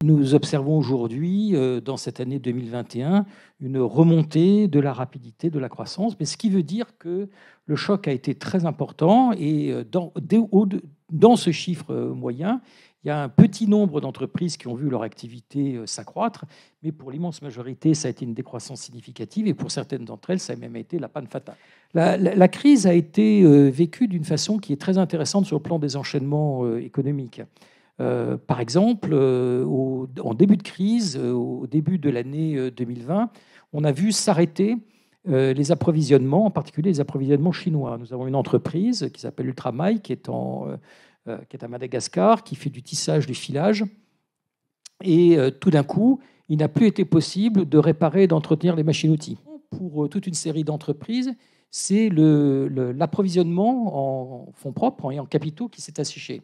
Nous observons aujourd'hui, dans cette année 2021, une remontée de la rapidité de la croissance, mais ce qui veut dire que le choc a été très important et dans ce chiffre moyen, il y a un petit nombre d'entreprises qui ont vu leur activité s'accroître, mais pour l'immense majorité, ça a été une décroissance significative et pour certaines d'entre elles, ça a même été la panne fatale. La crise a été vécue d'une façon qui est très intéressante sur le plan des enchaînements économiques. Par exemple, en début de crise, au début de l'année 2020, on a vu s'arrêter les approvisionnements, en particulier les approvisionnements chinois. Nous avons une entreprise qui s'appelle Ultramail, qui est à Madagascar, qui fait du tissage, du filage. Et tout d'un coup, il n'a plus été possible de réparer et d'entretenir les machines-outils. Pour toute une série d'entreprises, c'est l'approvisionnement en fonds propres et en capitaux qui s'est asséché.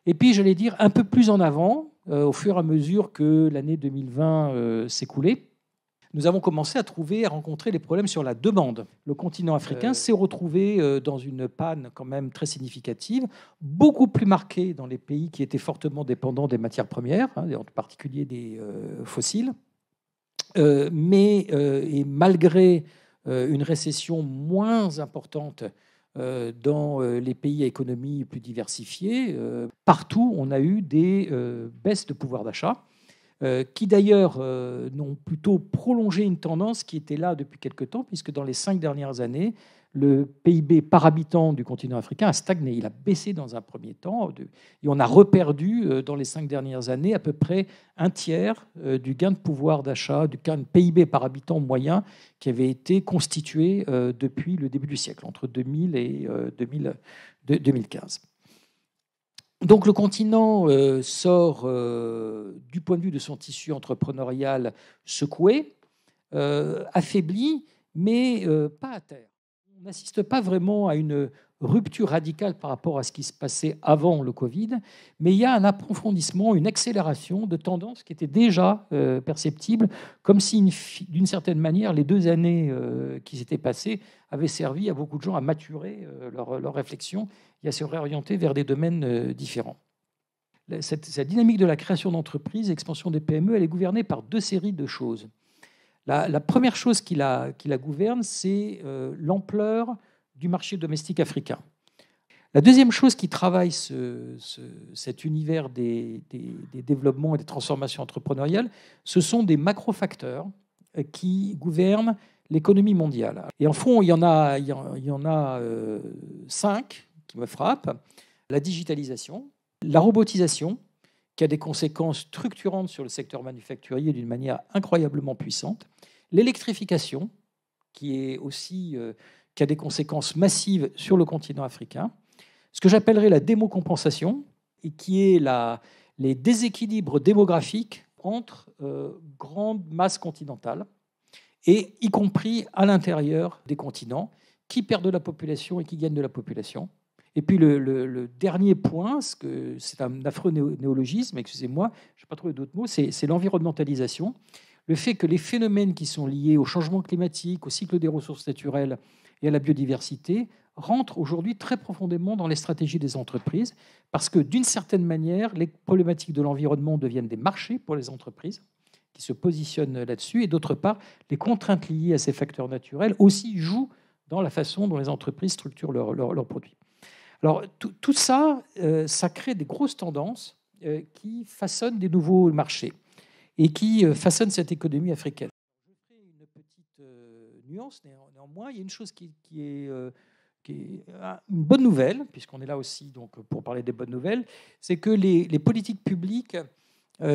Et puis, j'allais dire, un peu plus en avant, au fur et à mesure que l'année 2020 s'écoulait, nous avons commencé à rencontrer des problèmes sur la demande. Le continent africain s'est retrouvé dans une panne quand même très significative, beaucoup plus marquée dans les pays qui étaient fortement dépendants des matières premières, en particulier des fossiles. Et malgré une récession moins importante dans les pays à économie plus diversifiée, partout, on a eu des baisses de pouvoir d'achat qui d'ailleurs n'ont plutôt prolongé une tendance qui était là depuis quelque temps, puisque dans les 5 dernières années, le PIB par habitant du continent africain a stagné. Il a baissé dans un premier temps, et on a reperdu dans les 5 dernières années à peu près un tiers du gain de pouvoir d'achat, du gain de PIB par habitant moyen qui avait été constitué depuis le début du siècle, entre 2000 et 2015. Donc le continent sort du point de vue de son tissu entrepreneurial secoué, affaibli, mais pas à terre. On n'assiste pas vraiment à une rupture radicale par rapport à ce qui se passait avant le Covid, mais il y a un approfondissement, une accélération de tendances qui étaient déjà perceptibles, comme si, d'une certaine manière, les 2 années qui s'étaient passées avaient servi à beaucoup de gens à maturer leur réflexion et à se réorienter vers des domaines différents. Cette dynamique de la création d'entreprises, expansion des PME, elle est gouvernée par 2 séries de choses. La première chose qui la gouverne, c'est l'ampleur du marché domestique africain. La deuxième chose qui travaille cet univers des développements et des transformations entrepreneuriales, ce sont des macro-facteurs qui gouvernent l'économie mondiale. Et en fond, il y en a 5 qui me frappent. La digitalisation, la robotisation, qui a des conséquences structurantes sur le secteur manufacturier d'une manière incroyablement puissante. L'électrification, qui a des conséquences massives sur le continent africain. Ce que j'appellerais la démocompensation, et qui est les déséquilibres démographiques entre grandes masses continentales, et y compris à l'intérieur des continents, qui perdent de la population et qui gagnent de la population. Et puis le dernier point, c'est un affreux néologisme, excusez-moi, je n'ai pas trouvé d'autres mots, c'est l'environnementalisation. Le fait que les phénomènes qui sont liés au changement climatique, au cycle des ressources naturelles et à la biodiversité rentrent aujourd'hui très profondément dans les stratégies des entreprises, parce que d'une certaine manière, les problématiques de l'environnement deviennent des marchés pour les entreprises qui se positionnent là-dessus, et d'autre part, les contraintes liées à ces facteurs naturels aussi jouent dans la façon dont les entreprises structurent leurs produits. Alors, tout ça, ça crée des grosses tendances qui façonnent des nouveaux marchés et qui façonnent cette économie africaine. Je ferai une petite nuance, néanmoins. Il y a une chose qui est une bonne nouvelle, puisqu'on est là aussi donc, pour parler des bonnes nouvelles, c'est que les politiques publiques,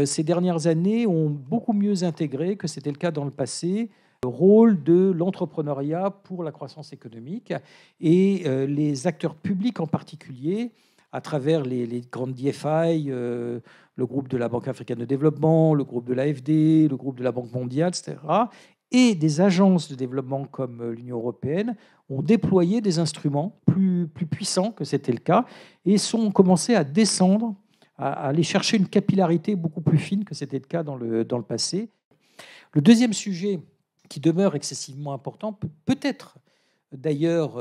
ces dernières années, ont beaucoup mieux intégré que c'était le cas dans le passé, le rôle de l'entrepreneuriat pour la croissance économique, et les acteurs publics en particulier, à travers les grandes DFI, le groupe de la Banque africaine de développement, le groupe de l'AFD, le groupe de la Banque mondiale, etc., et des agences de développement comme l'Union européenne, ont déployé des instruments plus puissants que c'était le cas, et ont commencé à descendre, à aller chercher une capillarité beaucoup plus fine que c'était le cas dans le passé. Le deuxième sujet qui demeure excessivement important, peut-être d'ailleurs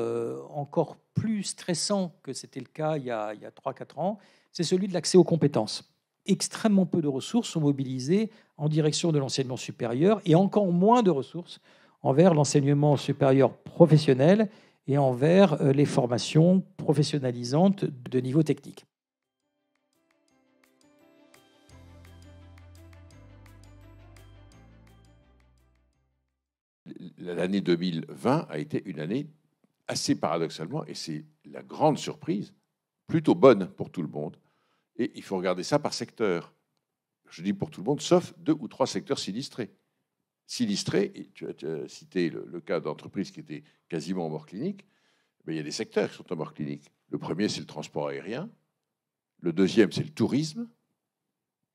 encore plus stressant que c'était le cas il y a 3-4 ans, c'est celui de l'accès aux compétences. extrêmement peu de ressources sont mobilisées en direction de l'enseignement supérieur et encore moins de ressources envers l'enseignement supérieur professionnel et envers les formations professionnalisantes de niveau technique. L'année 2020 a été une année assez paradoxalement, et c'est la grande surprise, plutôt bonne pour tout le monde. Et il faut regarder ça par secteur. Je dis pour tout le monde, sauf 2 ou 3 secteurs sinistrés. Sinistrés, et tu as cité le cas d'entreprises qui étaient quasiment en mort clinique, mais il y a des secteurs qui sont en mort clinique. Le premier, c'est le transport aérien. Le deuxième, c'est le tourisme.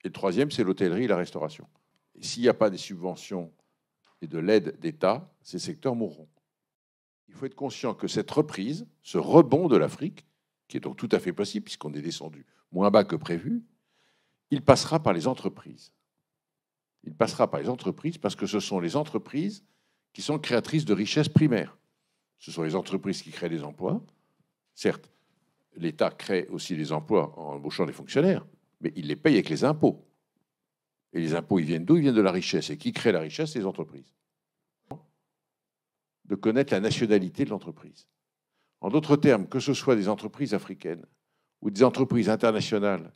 Et le troisième, c'est l'hôtellerie et la restauration. Et s'il n'y a pas des subventions et de l'aide d'État, ces secteurs mourront. Il faut être conscient que cette reprise, ce rebond de l'Afrique, qui est donc tout à fait possible puisqu'on est descendu moins bas que prévu, il passera par les entreprises. Il passera par les entreprises parce que ce sont les entreprises qui sont créatrices de richesses primaires. Ce sont les entreprises qui créent des emplois. Certes, l'État crée aussi des emplois en embauchant des fonctionnaires, mais il les paye avec les impôts. Et les impôts, ils viennent d'où? Ils viennent de la richesse. Et qui crée la richesse? C'est les entreprises. De connaître la nationalité de l'entreprise. En d'autres termes, que ce soit des entreprises africaines ou des entreprises internationales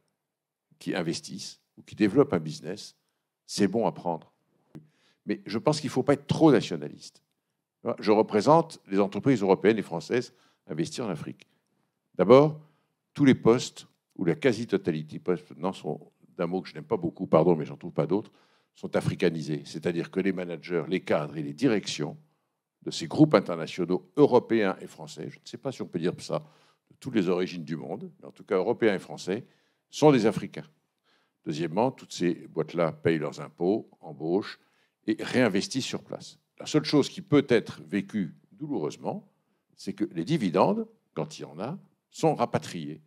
qui investissent ou qui développent un business, c'est bon à prendre. Mais je pense qu'il ne faut pas être trop nationaliste. Je représente les entreprises européennes et françaises investies en Afrique. D'abord, tous les postes, ou la quasi-totalité, maintenant sont, d'un mot que je n'aime pas beaucoup, pardon, mais j'en trouve pas d'autres, sont africanisés. C'est-à-dire que les managers, les cadres et les directions de ces groupes internationaux européens et français, je ne sais pas si on peut dire ça, de toutes les origines du monde, mais en tout cas européens et français, sont des Africains. Deuxièmement, toutes ces boîtes-là payent leurs impôts, embauchent et réinvestissent sur place. La seule chose qui peut être vécue douloureusement, c'est que les dividendes, quand il y en a, sont rapatriés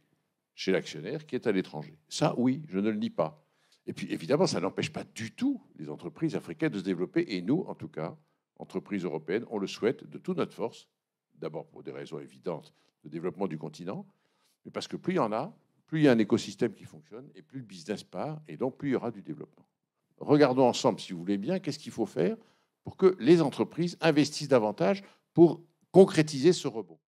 chez l'actionnaire qui est à l'étranger. Ça, oui, je ne le nie pas. Et puis, évidemment, ça n'empêche pas du tout les entreprises africaines de se développer. Et nous, en tout cas, entreprises européennes, on le souhaite de toute notre force. D'abord pour des raisons évidentes de développement du continent, mais parce que plus il y en a, plus il y a un écosystème qui fonctionne, et plus le business part, et donc plus il y aura du développement. Regardons ensemble, si vous voulez bien, qu'est-ce qu'il faut faire pour que les entreprises investissent davantage pour concrétiser ce rebond.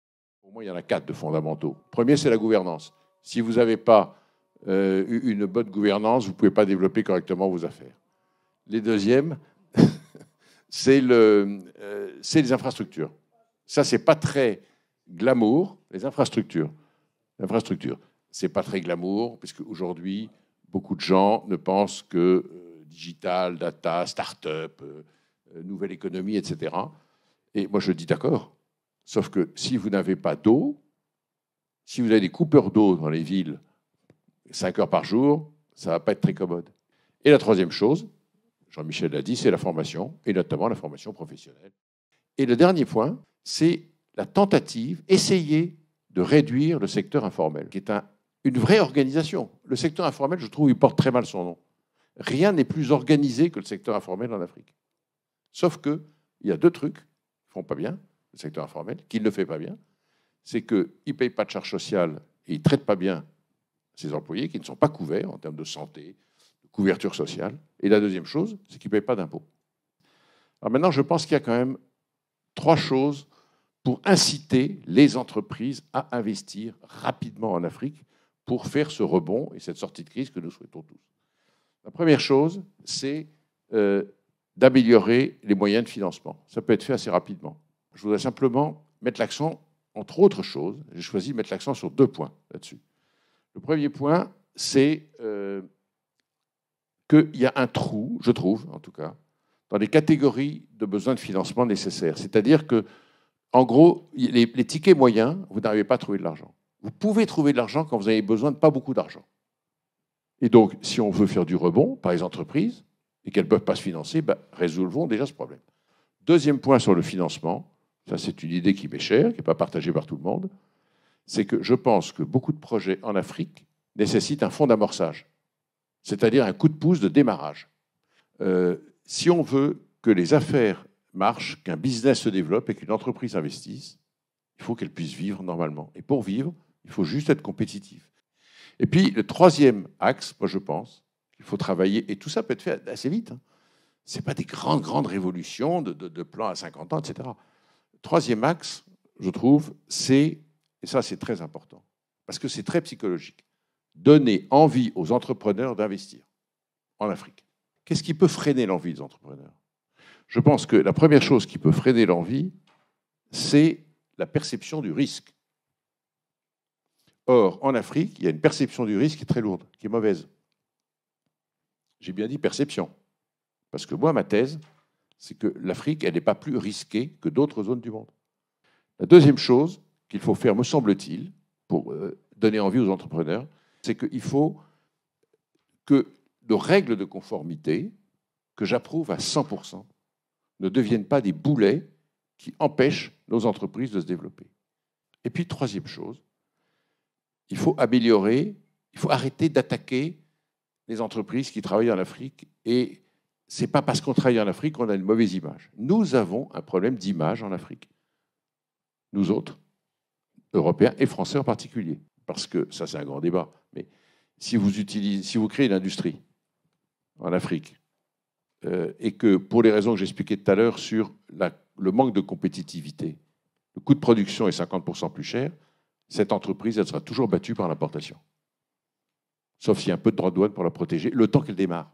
Pour moi, il y en a 4 de fondamentaux. Premier, c'est la gouvernance. Si vous n'avez pas une bonne gouvernance, vous ne pouvez pas développer correctement vos affaires. Les deuxièmes, c'est les infrastructures. Ça, c'est pas très glamour, les infrastructures. L'infrastructure, c'est pas très glamour, parce qu'aujourd'hui, beaucoup de gens ne pensent que digital, data, start-up, nouvelle économie, etc. Et moi, je dis d'accord. Sauf que si vous n'avez pas d'eau, si vous avez des coupeurs d'eau dans les villes 5 heures par jour, ça ne va pas être très commode. Et la troisième chose, Jean-Michel l'a dit, c'est la formation, et notamment la formation professionnelle. Et le dernier point, c'est la tentative, essayer de réduire le secteur informel, qui est une vraie organisation. Le secteur informel, je trouve, il porte très mal son nom. Rien n'est plus organisé que le secteur informel en Afrique. Sauf qu'il y a 2 trucs qui ne font pas bien, le secteur informel, qui ne le fait pas bien. C'est qu'il ne paye pas de charges sociales et il ne traite pas bien ses employés qui ne sont pas couverts en termes de santé, de couverture sociale. Et la deuxième chose, c'est qu'il ne paye pas d'impôts. Alors maintenant, je pense qu'il y a quand même 3 choses pour inciter les entreprises à investir rapidement en Afrique pour faire ce rebond et cette sortie de crise que nous souhaitons tous. La première chose, c'est d'améliorer les moyens de financement. Ça peut être fait assez rapidement. Je voudrais simplement mettre l'accent, entre autres choses, j'ai choisi de mettre l'accent sur 2 points là-dessus. Le premier point, c'est qu'il y a un trou, je trouve en tout cas, dans les catégories de besoins de financement nécessaires. C'est-à-dire que, en gros, les tickets moyens, vous n'arrivez pas à trouver de l'argent. Vous pouvez trouver de l'argent quand vous avez besoin de pas beaucoup d'argent. Et donc, si on veut faire du rebond par les entreprises et qu'elles ne peuvent pas se financer, résolvons déjà ce problème. Deuxième point sur le financement, ça c'est une idée qui m'est chère, qui n'est pas partagée par tout le monde, c'est que je pense que beaucoup de projets en Afrique nécessitent un fonds d'amorçage, c'est-à-dire un coup de pouce de démarrage. Si on veut que les affaires marchent, qu'un business se développe et qu'une entreprise investisse, il faut qu'elle puisse vivre normalement. Et pour vivre, il faut juste être compétitif. Et puis, le troisième axe, moi je pense, Il faut travailler, et tout ça peut être fait assez vite. Ce n'est pas des grandes révolutions de plans à 50 ans, etc. Troisième axe, je trouve, c'est, et ça c'est très important, parce que c'est très psychologique, donner envie aux entrepreneurs d'investir en Afrique. Qu'est-ce qui peut freiner l'envie des entrepreneurs? Je pense que la première chose qui peut freiner l'envie, c'est la perception du risque. Or, en Afrique, il y a une perception du risque qui est très lourde, qui est mauvaise. J'ai bien dit perception. Parce que moi, ma thèse, c'est que l'Afrique, elle n'est pas plus risquée que d'autres zones du monde. La deuxième chose qu'il faut faire, me semble-t-il, pour donner envie aux entrepreneurs, c'est qu'il faut que nos règles de conformité, que j'approuve à 100%, ne deviennent pas des boulets qui empêchent nos entreprises de se développer. Et puis, troisième chose, il faut améliorer, il faut arrêter d'attaquer les entreprises qui travaillent en Afrique. Et ce n'est pas parce qu'on travaille en Afrique qu'on a une mauvaise image. Nous avons un problème d'image en Afrique. Nous autres, Européens et Français en particulier. Parce que, ça c'est un grand débat, mais si vous créez une industrie en Afrique, et que pour les raisons que j'expliquais tout à l'heure sur le manque de compétitivité, le coût de production est 50% plus cher, cette entreprise, elle sera toujours battue par l'importation. Sauf s'il y a un peu de droit de douane pour la protéger, le temps qu'elle démarre,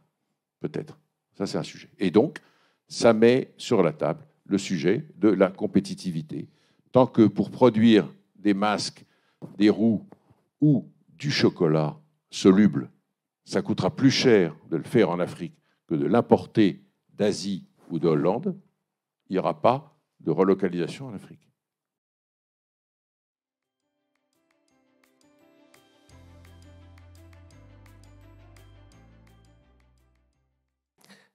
peut-être. Ça, c'est un sujet. Et donc, ça met sur la table le sujet de la compétitivité. Tant que pour produire des masques, des roues ou du chocolat soluble, ça coûtera plus cher de le faire en Afrique que de l'importer d'Asie ou de Hollande, il n'y aura pas de relocalisation en Afrique.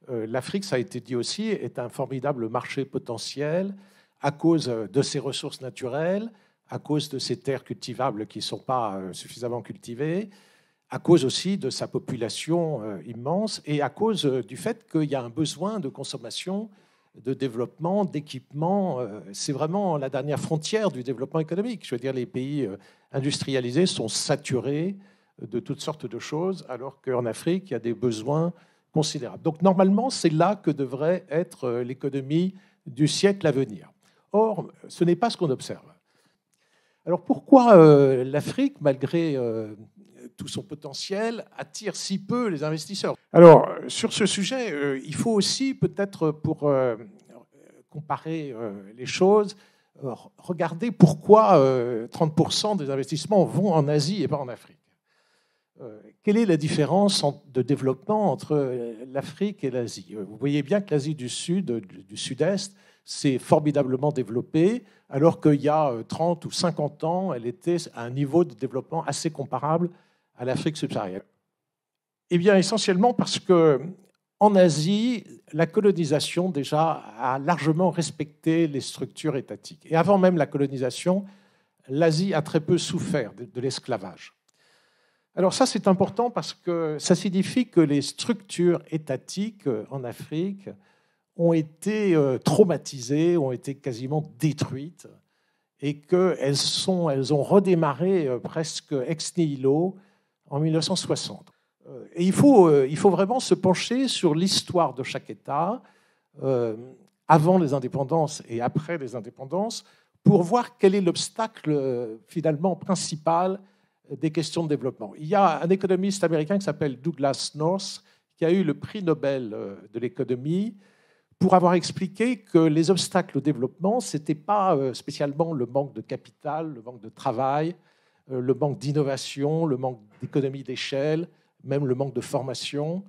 L'Afrique, ça a été dit aussi, est un formidable marché potentiel à cause de ses ressources naturelles, à cause de ses terres cultivables qui ne sont pas suffisamment cultivées, à cause aussi de sa population immense et à cause du fait qu'il y a un besoin de consommation, de développement, d'équipement. C'est vraiment la dernière frontière du développement économique. Je veux dire, les pays industrialisés sont saturés de toutes sortes de choses, alors qu'en Afrique, il y a des besoins considérables. Donc normalement, c'est là que devrait être l'économie du siècle à venir. Or, ce n'est pas ce qu'on observe. Alors pourquoi l'Afrique, malgré tout son potentiel, attire si peu les investisseurs? Alors, sur ce sujet, il faut aussi, peut-être pour comparer les choses, regarder pourquoi 30% des investissements vont en Asie et pas en Afrique. Quelle est la différence de développement entre l'Afrique et l'Asie? Vous voyez bien que l'Asie du Sud, du Sud-Est, s'est formidablement développée, alors qu'il y a 30 ou 50 ans, elle était à un niveau de développement assez comparable à l'Afrique subsaharienne. Eh bien, essentiellement parce qu'en Asie, la colonisation, déjà, a largement respecté les structures étatiques. Et avant même la colonisation, l'Asie a très peu souffert de l'esclavage. Alors ça, c'est important parce que ça signifie que les structures étatiques en Afrique ont été traumatisées, ont été quasiment détruites, et qu'elles ont redémarré presque ex nihilo en 1960. Et il faut vraiment se pencher sur l'histoire de chaque État, avant les indépendances et après les indépendances, pour voir quel est l'obstacle finalement principal des questions de développement. Il y a un économiste américain qui s'appelle Douglas North, qui a eu le prix Nobel de l'économie pour avoir expliqué que les obstacles au développement, ce n'était pas spécialement le manque de capital, le manque de travail, le manque d'innovation, le manque d'économie d'échelle, même le manque de formation,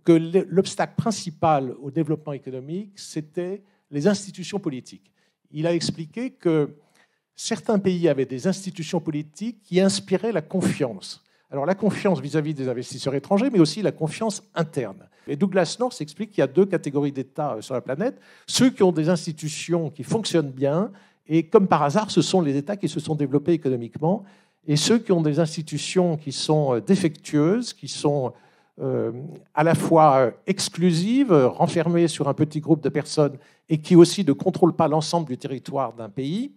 que l'obstacle principal au développement économique, c'était les institutions politiques. Il a expliqué que certains pays avaient des institutions politiques qui inspiraient la confiance. Alors la confiance vis-à-vis des investisseurs étrangers, mais aussi la confiance interne. Et Douglas North explique qu'il y a deux catégories d'États sur la planète. Ceux qui ont des institutions qui fonctionnent bien, et comme par hasard, ce sont les États qui se sont développés économiquement, et ceux qui ont des institutions qui sont défectueuses, qui sont à la fois exclusives, renfermées sur un petit groupe de personnes, et qui aussi ne contrôlent pas l'ensemble du territoire d'un pays.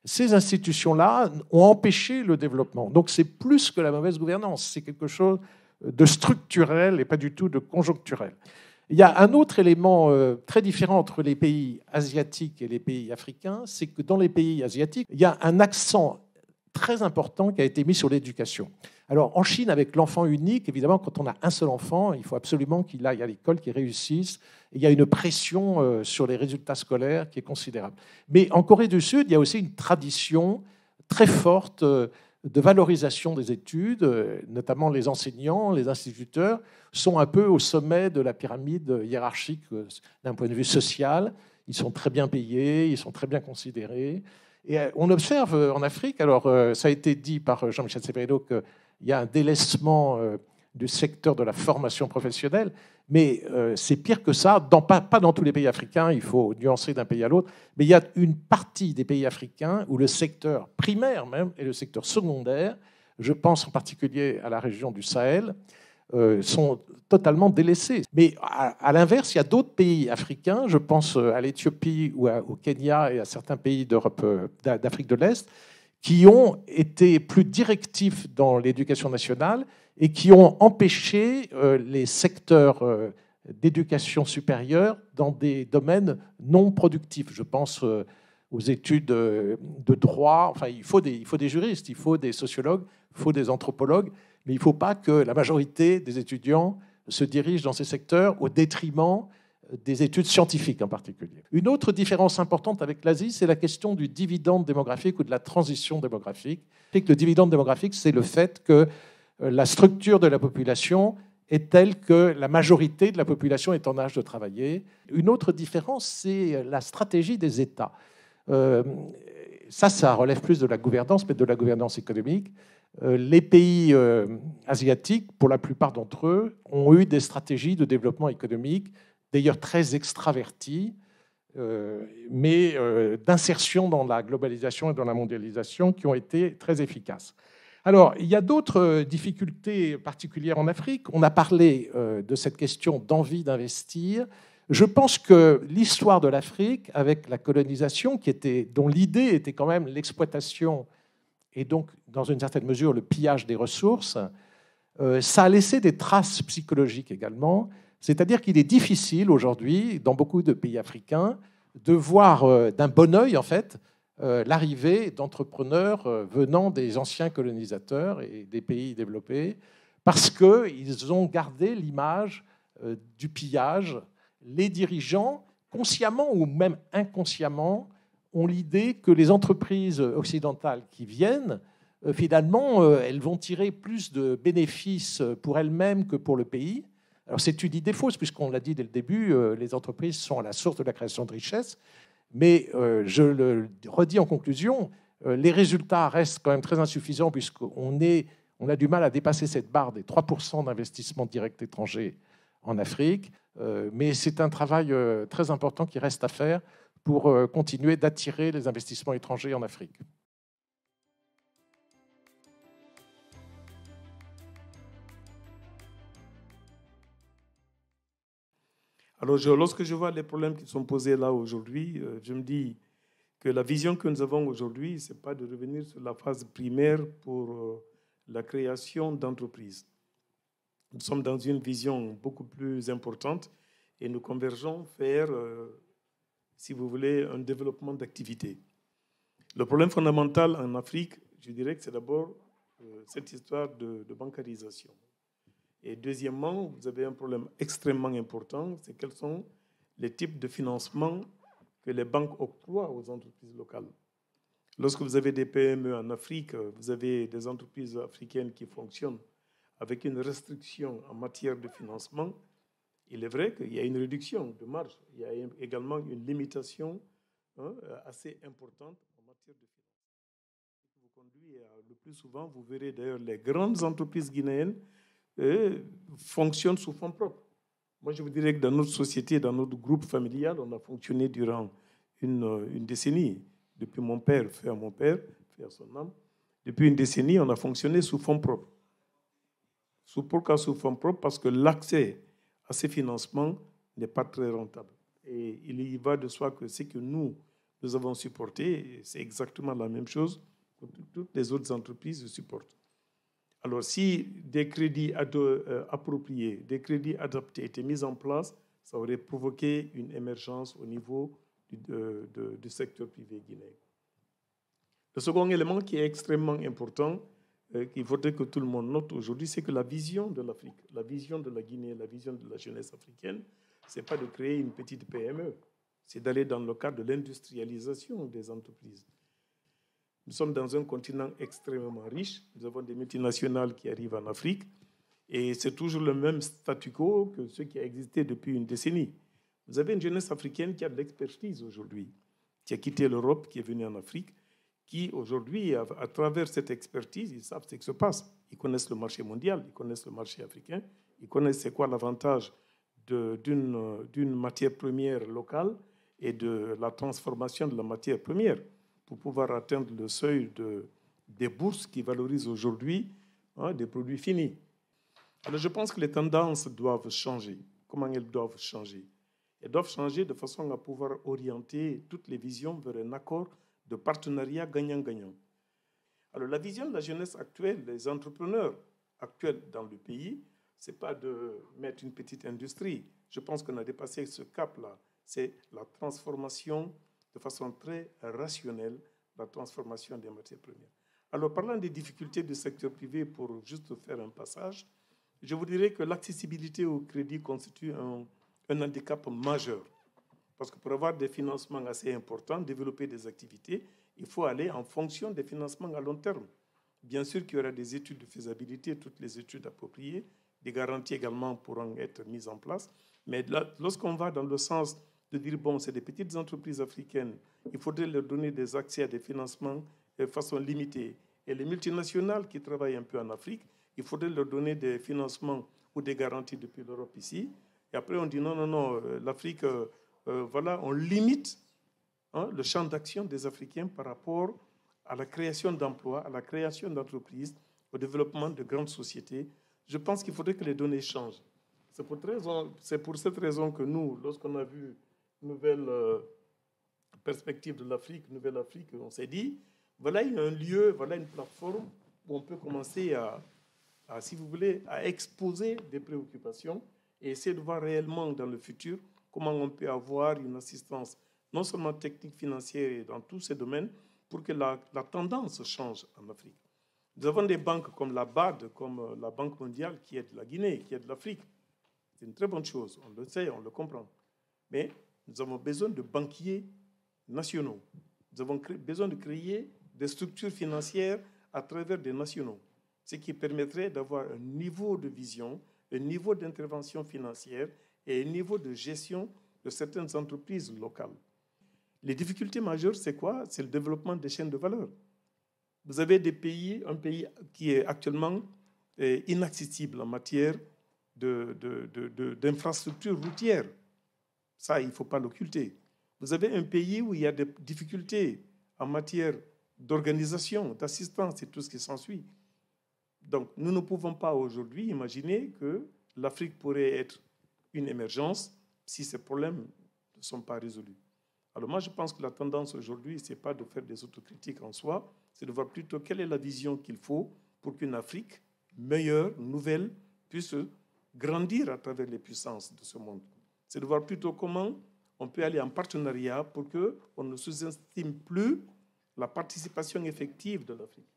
Ces institutions-là ont empêché le développement. Donc c'est plus que la mauvaise gouvernance, c'est quelque chose de structurel et pas du tout de conjoncturel. Il y a un autre élément très différent entre les pays asiatiques et les pays africains, c'est que dans les pays asiatiques, il y a un accent très important qui a été mis sur l'éducation. Alors en Chine, avec l'enfant unique, évidemment, quand on a un seul enfant, il faut absolument qu'il aille à l'école, qu'il réussisse. Et il y a une pression sur les résultats scolaires qui est considérable. Mais en Corée du Sud, il y a aussi une tradition très forte de valorisation des études, notamment les enseignants, les instituteurs, sont un peu au sommet de la pyramide hiérarchique d'un point de vue social. Ils sont très bien payés, ils sont très bien considérés. Et on observe en Afrique, alors ça a été dit par Jean-Michel Severino qu'il y a un délaissement du secteur de la formation professionnelle, mais c'est pire que ça, pas dans tous les pays africains, il faut nuancer d'un pays à l'autre, mais il y a une partie des pays africains où le secteur primaire même et le secteur secondaire, je pense en particulier à la région du Sahel, sont totalement délaissés. Mais à l'inverse, il y a d'autres pays africains, je pense à l'Éthiopie ou au Kenya et à certains pays d'Afrique de l'Est, qui ont été plus directifs dans l'éducation nationale et qui ont empêché les secteurs d'éducation supérieure dans des domaines non productifs. Je pense aux études de droit. Enfin, il faut des juristes, il faut des sociologues, il faut des anthropologues, mais il ne faut pas que la majorité des étudiants se dirigent dans ces secteurs au détriment des études scientifiques en particulier. Une autre différence importante avec l'Asie, c'est la question du dividende démographique ou de la transition démographique. Le dividende démographique, c'est le fait que la structure de la population est telle que la majorité de la population est en âge de travailler. Une autre différence, c'est la stratégie des États. Ça relève plus de la gouvernance, mais de la gouvernance économique. Les pays asiatiques, pour la plupart d'entre eux, ont eu des stratégies de développement économique, d'ailleurs très extraverties, mais d'insertion dans la globalisation et dans la mondialisation qui ont été très efficaces. Alors, il y a d'autres difficultés particulières en Afrique. On a parlé de cette question d'envie d'investir. Je pense que l'histoire de l'Afrique, avec la colonisation, dont l'idée était quand même l'exploitation et donc, dans une certaine mesure, le pillage des ressources, ça a laissé des traces psychologiques également. C'est-à-dire qu'il est difficile aujourd'hui, dans beaucoup de pays africains, de voir d'un bon œil, en fait, l'arrivée d'entrepreneurs venant des anciens colonisateurs et des pays développés, parce qu'ils ont gardé l'image du pillage. Les dirigeants, consciemment ou même inconsciemment, ont l'idée que les entreprises occidentales qui viennent, finalement, elles vont tirer plus de bénéfices pour elles-mêmes que pour le pays. Alors c'est une idée fausse, puisqu'on l'a dit dès le début, les entreprises sont à la source de la création de richesses. Mais je le redis en conclusion, les résultats restent quand même très insuffisants, puisqu'on a du mal à dépasser cette barre des 3% d'investissement direct étranger en Afrique. Mais c'est un travail très important qui reste à faire pour continuer d'attirer les investissements étrangers en Afrique. Alors, lorsque je vois les problèmes qui sont posés là aujourd'hui, je me dis que la vision que nous avons aujourd'hui, ce n'est pas de revenir sur la phase primaire pour la création d'entreprises. Nous sommes dans une vision beaucoup plus importante et nous convergeons vers, si vous voulez, un développement d'activités. Le problème fondamental en Afrique, je dirais que c'est d'abord cette histoire de bancarisation. Et deuxièmement, vous avez un problème extrêmement important, c'est quels sont les types de financement que les banques octroient aux entreprises locales. Lorsque vous avez des PME en Afrique, vous avez des entreprises africaines qui fonctionnent avec une restriction en matière de financement. Il est vrai qu'il y a une réduction de marge. Il y a également une limitation assez importante en matière de financement. Ce qui vous conduit le plus souvent, vous verrez d'ailleurs les grandes entreprises guinéennes fonctionnent sous fonds propres. Moi, je vous dirais que dans notre société, dans notre groupe familial, on a fonctionné durant une décennie. Depuis mon père, fait à mon père, fait à son âme. Depuis une décennie, on a fonctionné sous fonds propres. Pourquoi sous fonds propres? Parce que l'accès à ces financements n'est pas très rentable. Et il y va de soi que ce que nous avons supporté, c'est exactement la même chose que toutes les autres entreprises supportent. Alors, si des crédits appropriés, des crédits adaptés étaient mis en place, ça aurait provoqué une émergence au niveau du secteur privé guinéen. Le second élément qui est extrêmement important, qu'il faudrait que tout le monde note aujourd'hui, c'est que la vision de l'Afrique, la vision de la Guinée, la vision de la jeunesse africaine, ce n'est pas de créer une petite PME, c'est d'aller dans le cadre de l'industrialisation des entreprises. Nous sommes dans un continent extrêmement riche, nous avons des multinationales qui arrivent en Afrique, et c'est toujours le même statu quo que ce qui a existé depuis une décennie. Vous avez une jeunesse africaine qui a de l'expertise aujourd'hui, qui a quitté l'Europe, qui est venue en Afrique, qui aujourd'hui, à travers cette expertise, ils savent ce qui se passe. Ils connaissent le marché mondial, ils connaissent le marché africain, ils connaissent c'est quoi l'avantage d'une matière première locale et de la transformation de la matière première pour pouvoir atteindre le seuil des bourses qui valorisent aujourd'hui des produits finis. Alors je pense que les tendances doivent changer. Comment elles doivent changer? Elles doivent changer de façon à pouvoir orienter toutes les visions vers un accord de partenariat gagnant-gagnant. Alors la vision de la jeunesse actuelle, des entrepreneurs actuels dans le pays, ce n'est pas de mettre une petite industrie. Je pense qu'on a dépassé ce cap-là. C'est la transformation de façon très rationnelle, la transformation des matières premières. Alors parlant des difficultés du secteur privé, pour juste faire un passage, je vous dirais que l'accessibilité au crédit constitue un handicap majeur. Parce que pour avoir des financements assez importants, développer des activités, il faut aller en fonction des financements à long terme. Bien sûr qu'il y aura des études de faisabilité, toutes les études appropriées, des garanties également pourront être mises en place. Mais lorsqu'on va dans le sens de dire, bon, c'est des petites entreprises africaines, il faudrait leur donner des accès à des financements de façon limitée. Et les multinationales qui travaillent un peu en Afrique, il faudrait leur donner des financements ou des garanties depuis l'Europe ici. Et après, on dit non, l'Afrique... voilà, on limite le champ d'action des Africains par rapport à la création d'emplois, à la création d'entreprises, au développement de grandes sociétés. Je pense qu'il faudrait que les données changent. C'est pour cette raison que nous, lorsqu'on a vu Nouvelle Perspective de l'Afrique, Nouvelle Afrique, on s'est dit, voilà un lieu, voilà une plateforme où on peut commencer si vous voulez, à exposer des préoccupations et essayer de voir réellement dans le futur comment on peut avoir une assistance, non seulement technique, financière, et dans tous ces domaines, pour que la tendance change en Afrique. Nous avons des banques comme la BAD, comme la Banque mondiale, qui aide la Guinée, qui aide l'Afrique. C'est une très bonne chose, on le sait, on le comprend. Mais nous avons besoin de banquiers nationaux. Nous avons besoin de créer des structures financières à travers des nationaux, ce qui permettrait d'avoir un niveau de vision, un niveau d'intervention financière et un niveau de gestion de certaines entreprises locales. Les difficultés majeures, c'est quoi? C'est le développement des chaînes de valeur. Vous avez un pays qui est actuellement inaccessible en matière d'infrastructures routières. Ça, il ne faut pas l'occulter. Vous avez un pays où il y a des difficultés en matière d'organisation, d'assistance et tout ce qui s'ensuit. Donc, nous ne pouvons pas aujourd'hui imaginer que l'Afrique pourrait être une émergence si ces problèmes ne sont pas résolus. Alors moi, je pense que la tendance aujourd'hui, ce n'est pas de faire des autocritiques en soi, c'est de voir plutôt quelle est la vision qu'il faut pour qu'une Afrique meilleure, nouvelle, puisse grandir à travers les puissances de ce monde. C'est de voir plutôt comment on peut aller en partenariat pour qu'on ne sous-estime plus la participation effective de l'Afrique.